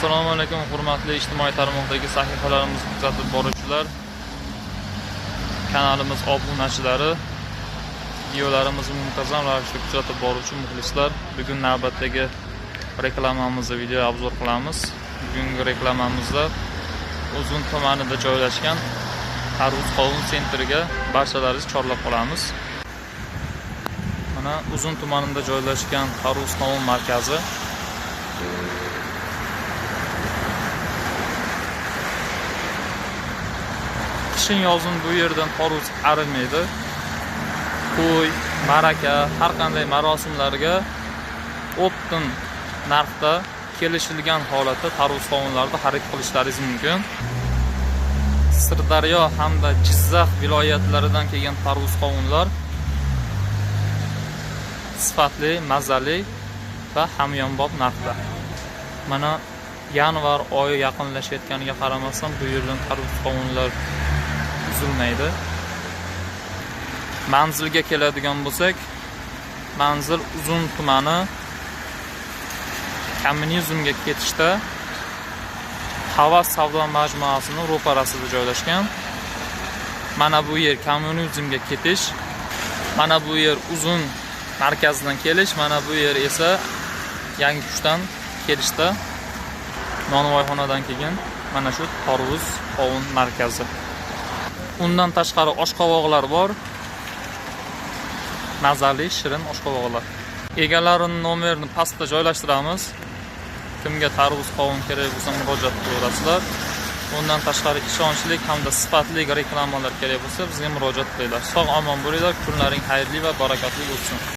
Assalomu alaykum, hurmatli ijtimoiy tarmoqdagi sahifalarimizni kuzatib boruvchilar, kanalimiz obunachilari, videolarimizni muntazam ravishda kuzatib boruvchi muxlislar. Bugun navbatdagi reklamamizni video obzor qilamiz. Bugungi reklamamizda Uzun tumanida joylashgan Tarvuz qovun sentriga barchalaringizni chorlab qolamiz. Mana Uzun tumanida joylashgan Tarvuz qovun markazi. Qishin yozin bu yerdan tarvuz arimaydi. To'y, maraka, har qanday marosimlarga optin narxda kelishilgan holatda tarvuz qovunlarni xarid qilishlaringiz mumkin. Sirdaryo hamda Jizzax viloyatlaridan kelgan tarvuz qovunlar sifatli, mazali va hamyonbop narxda. Mana yanvar oyi yaqinlashayotganiga qaramasdan bu yerdan tarvuz qovunlar uzilmaydi. Manzilga keladigan bo'lsak, manzil Uzun tumani Kommunizmga ketishda Havas savdo majmuasining ro'parasida joylashgan. Mana bu yer Kommunizmga ketish, mana bu yer Uzun markazidan kelish, mana bu yer esa Yangiqushdan kelishda Nonvoyxonadan kelgan mana shu tarvuz qovun markazi. Undan tashqari oshqovoqlar bor. Mazali, shirin oshqovoqlar. Egalarining nomerini pastda joylashtiramiz. Kimga tarvuz qovun kerak bo'lsa murojaat qilaverasizlar. Undan tashqari ishonchli hamda sifatli reklamalar kerak bo'lsa bizga murojaat qilinglar. Sog' omon bo'linglar, kunlaring xayrli va barakatli bo'lsin.